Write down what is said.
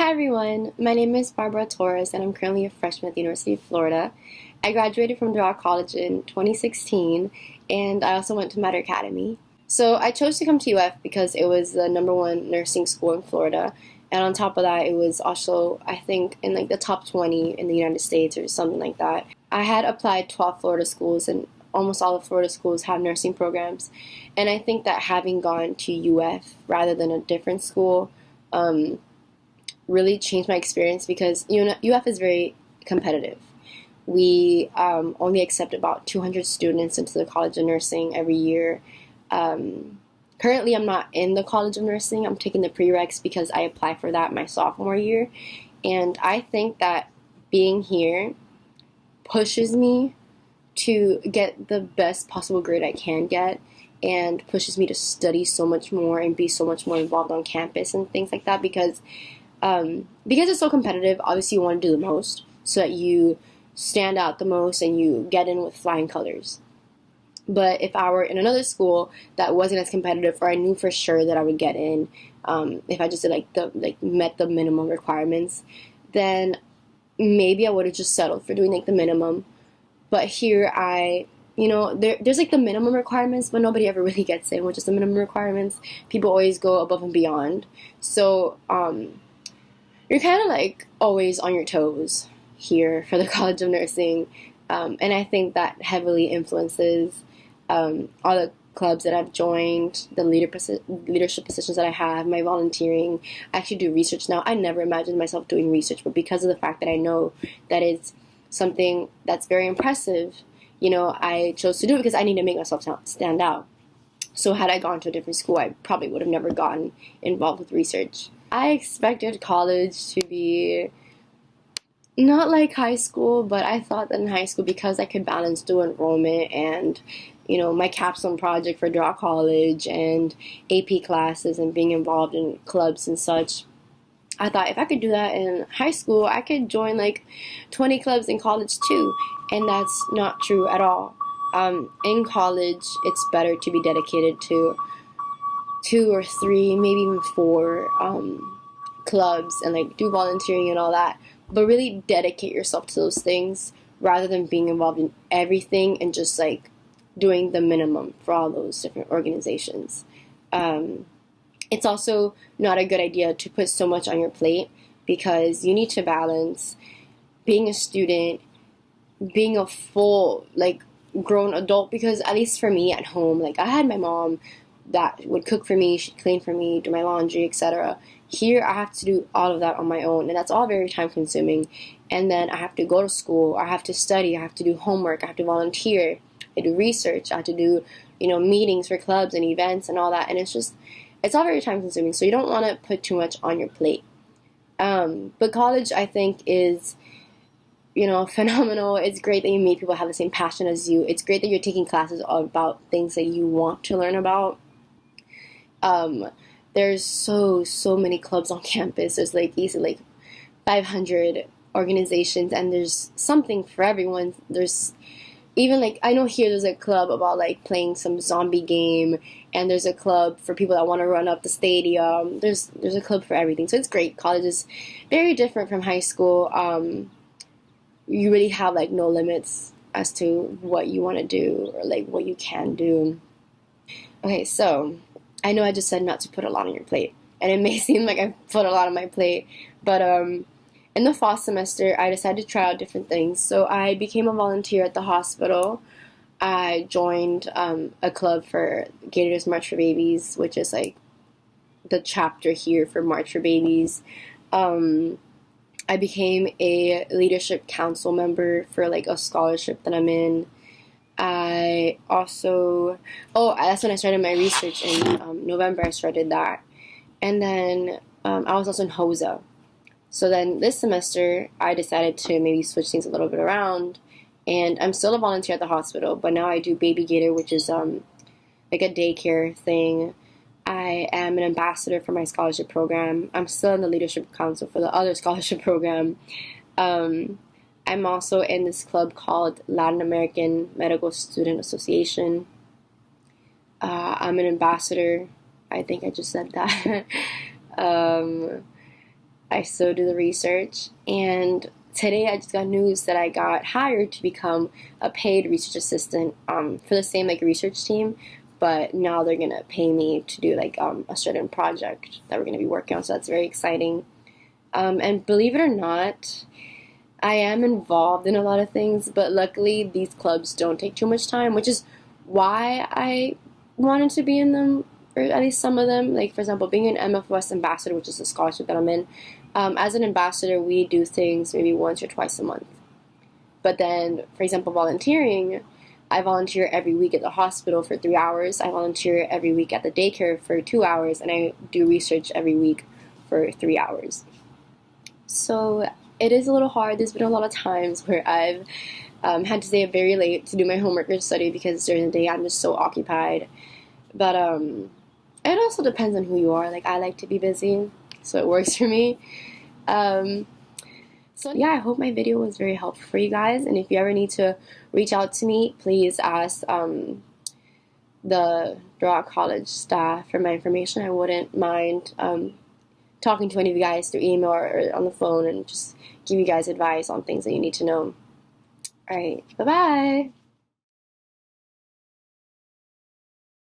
Hi everyone, my name is Barbara Torres and I'm currently a freshman at the University of Florida. I graduated from Doral College in 2016 and I also went to Mater Academy. So I chose to come to UF because it was the number one nursing school in Florida, and on top of that it was also, I think, in like the top 20 in the United States or something like that. I had applied 12 Florida schools and almost all of Florida schools have nursing programs, and I think that having gone to UF rather than a different school really changed my experience because UF is very competitive. We only accept about 200 students into the College of Nursing every year. Currently, I'm not in the College of Nursing. I'm taking the prereqs because I applied for that my sophomore year. And I think that being here pushes me to get the best possible grade I can get and pushes me to study so much more and be so much more involved on campus and things like that because it's so competitive. Obviously you want to do the most so that you stand out the most and you get in with flying colors. But if I were in another school that wasn't as competitive, or I knew for sure that I would get in, if I just did met the minimum requirements, then maybe I would have just settled for doing like the minimum. But here there's like the minimum requirements, but nobody ever really gets in, which is the minimum requirements. People always go above and beyond. So you're kind of like always on your toes here for the College of Nursing. And I think that heavily influences all the clubs that I've joined, the leadership positions that I have, my volunteering. I actually do research now. I never imagined myself doing research, but because of the fact that I know that it's something that's very impressive, I chose to do it because I need to make myself stand out. So had I gone to a different school, I probably would have never gotten involved with research. I expected college to be not like high school, but I thought that in high school, because I could balance dual enrollment and, my capstone project for Draw College and AP classes and being involved in clubs and such, I thought if I could do that in high school, I could join like 20 clubs in college too. And that's not true at all. In college, it's better to be dedicated to 2 or 3, maybe even 4 clubs and like do volunteering and all that. But really dedicate yourself to those things rather than being involved in everything and just like doing the minimum for all those different organizations. It's also not a good idea to put so much on your plate because you need to balance being a student, being a full like grown adult, because at least for me at home, like I had my mom that would cook for me, she'd clean for me, do my laundry, etc. Here I have to do all of that on my own, and that's all very time consuming. And then I have to go to school, I have to study, I have to do homework, I have to volunteer, I do research, I have to do meetings for clubs and events and all that, and it's all very time consuming, so you don't want to put too much on your plate. But college, I think, is phenomenal. It's great that you meet people who have the same passion as you. It's great that you're taking classes about things that you want to learn about. There's so many clubs on campus. There's like easily like 500 organizations, and there's something for everyone. There's even like, I know here there's a club about like playing some zombie game, and there's a club for people that want to run up the stadium. There's a club for everything. So it's great. College is very different from high school. You really have like no limits as to what you want to do or like what you can do. Okay, so I know I just said not to put a lot on your plate, and it may seem like I put a lot on my plate, but in the fall semester I decided to try out different things. So I became a volunteer at the hospital. I joined a club for Gators March for Babies, which is like the chapter here for March for Babies. I became a leadership council member for like a scholarship that I'm in. I also, that's when I started my research in November. I started that. And then I was also in HOSA. So then this semester I decided to maybe switch things a little bit around. And I'm still a volunteer at the hospital, but now I do Baby Gator, which is like a daycare thing. I am an ambassador for my scholarship program. I'm still in the leadership council for the other scholarship program. I'm also in this club called Latin American Medical Student Association. I'm an ambassador. I think I just said that. I still do the research, and today I just got news that I got hired to become a paid research assistant for the same like research team, but now they're gonna pay me to do like a certain project that we're gonna be working on, so that's very exciting. And believe it or not, I am involved in a lot of things, but luckily these clubs don't take too much time, which is why I wanted to be in them, or at least some of them. Like, for example, being an MFOS ambassador, which is a scholarship that I'm in. As an ambassador, we do things maybe once or twice a month. But then, for example, volunteering, I volunteer every week at the hospital for 3 hours. I volunteer every week at the daycare for 2 hours, and I do research every week for 3 hours. So it is a little hard. There's been a lot of times where I've had to stay up very late to do my homework or study because during the day I'm just so occupied. But it also depends on who you are. Like, I like to be busy, so it works for me. So yeah, I hope my video was very helpful for you guys. And if you ever need to reach out to me, please ask the Draw College staff for my information. I wouldn't mind talking to any of you guys through email or on the phone and just give you guys advice on things that you need to know. Alright, bye-bye!